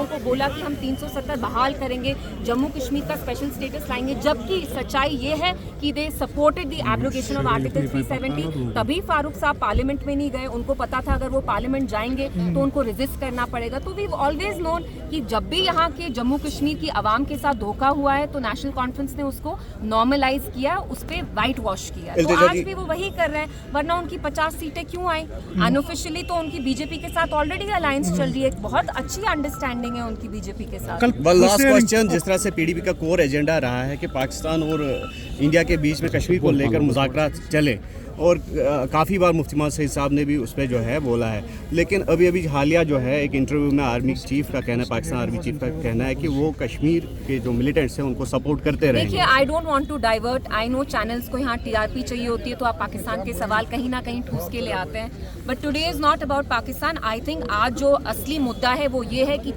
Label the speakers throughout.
Speaker 1: को बोला कि हम 370 बहाल करेंगे, जम्मू कश्मीर का स्पेशल स्टेटस लाएंगे, जबकि सच्चाई ये है कि they supported the abrogation of article 370। तभी फारूक साहब पार्लियामेंट में नहीं गए, उनको पता था अगर वो पार्लियामेंट जाएंगे तो उनको रेजिस्ट करना पड़ेगा। तो वी ऑलवेज नोन कि जब भी यहाँ के जम्मू कश्मीर की आवाम के साथ धोखा हुआ है तो नेशनल कॉन्फ्रेंस ने उसको नॉर्मलाइज किया, उस पर वाइट वॉश किया। तो आज भी वो वही कर रहे हैं, वरना उनकी 50 सीटें क्यों आई? अनऑफिशियली तो उनकी बीजेपी के साथ ऑलरेडी अलायंस चल रही है, बहुत अच्छी अंडरस्टैंडिंग है उनकी बीजेपी के साथ।
Speaker 2: लास्ट क्वेश्चन, जिस तरह से पीडीपी का कोर एजेंडा रहा है कि पाकिस्तान और इंडिया के बीच में कश्मीर को लेकर मुज़ाकरात चले, और काफ़ी बार मुफ्ती मोहम्मद सईद साहब ने भी उस पर जो है बोला है, लेकिन अभी हालिया जो है एक इंटरव्यू में आर्मी चीफ का कहना है, पाकिस्तान आर्मी चीफ का कहना है कि वो कश्मीर के जो मिलिटेंट्स हैं उनको सपोर्ट करते रहेंगे।
Speaker 1: देखिए, I don't want to divert, I know channels को यहाँ टीआरपी चाहिए होती है तो आप पाकिस्तान के सवाल कहीं ना कहीं ठूस के ले आते हैं, but today is not about Pakistan. I think आज जो असली मुद्दा है वो ये है कि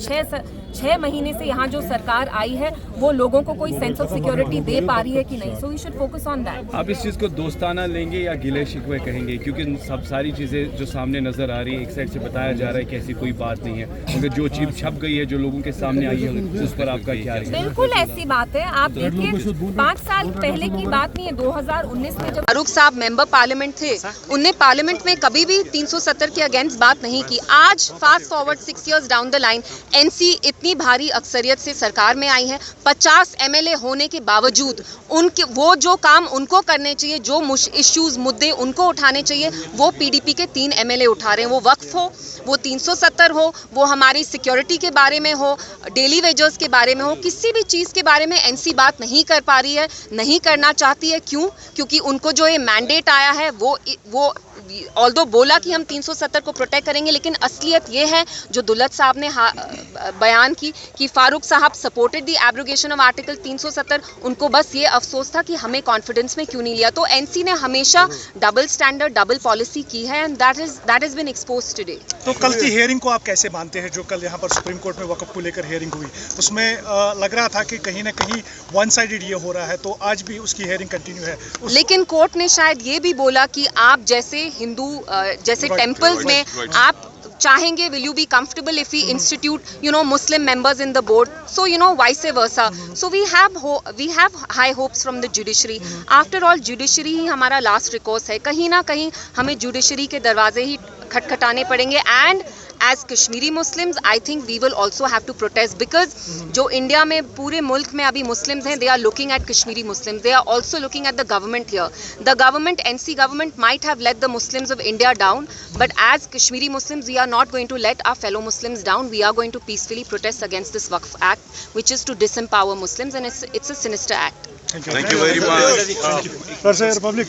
Speaker 1: 6 महीने से यहाँ जो सरकार आई है वो लोगों को कोई सेंस ऑफ सिक्योरिटी दे पा रही है कि नहीं। So we should focus on that.
Speaker 3: आप इस चीज़ को दोस्ताना लेंगे या गिले शिकवे कहेंगे? क्योंकि सब सारी चीज़ें जो सामने नजर आ रही है, एक साइड से बताया जा रहा है कि ऐसी कोई बात नहीं है, मगर जो चीज छप गई है, जो लोगों के सामने आई है, उस पर आपका क्या है?
Speaker 1: बिल्कुल ऐसी बात है। आप देखिए, 5 साल पहले की बात नहीं है, 2019 में जब फारूक साहब मेंबर पार्लियामेंट थे, उनने पार्लियामेंट में कभी भी 370 के अगेंस्ट बात नहीं की। आज fast forward 6 years down the line, NC इतनी भारी अक्सरियत से सरकार में आई है, 50 एमएलए होने के बावजूद उनके वो जो काम उनको करने चाहिए, जो इश्यूज मुद्दे उनको उठाने चाहिए, वो पीडीपी के 3 एमएलए उठा रहे हैं। वो वक्फ हो, वो 370 हो, वो हमारी सिक्योरिटी के बारे में हो, डेली वेजर्स के बारे में हो, किसी भी चीज़ के बारे में एनसी बात नहीं कर पा रही है, नहीं करना चाहती है। क्यों? क्योंकि उनको जो ये मैंडेट आया है वो ऑल्दो बोला कि हम 370 को प्रोटेक्ट करेंगे, लेकिन असलियत ये है जो दुल्लत साहब ने बयान की कि फारूक साहब supported the abrogation of article 370। उनको बस ये अफसोस था कि हमें कॉन्फिडेंस में क्यों नहीं लिया। तो एनसी ने हमेशा डबल स्टैंडर्ड, डबल पॉलिसी की है, and that is been exposed today.
Speaker 4: तो कल की हियरिंग को आप कैसे मानते हैं? जो कल यहाँ पर सुप्रीम कोर्ट में वक्फ को लेकर हियरिंग हुई, उसमें लग रहा था कि कहीं ना कहीं वन साइडेड ये हो रहा है, तो आज भी उसकी हियरिंग कंटिन्यू है।
Speaker 1: लेकिन कोर्ट ने शायद ये भी बोला कि आप जैसे हिंदू जैसे टेम्पल्स में आप चाहेंगे, will you be comfortable if we institute Muslim members in the board? So vice versa. So we have high hopes from the judiciary. After all, judiciary ही हमारा last recourse है। कहीं ना कहीं हमें judiciary के दरवाजे ही खटखटाने पड़ेंगे, and as Kashmiri Muslims, I think we will also have to protest, because जो इंडिया में पूरे मुल्क में अभी मुस्लिम्स हैं, they are looking at Kashmiri Muslims. They are also looking at the government here. The government, NC government, might have let the Muslims of India down, but as Kashmiri Muslims, we are not going to let our fellow Muslims down. We are going to peacefully protest against this Waqf Act, which is to disempower Muslims, and it's a sinister act.
Speaker 4: Thank you very much. Sir, Republic.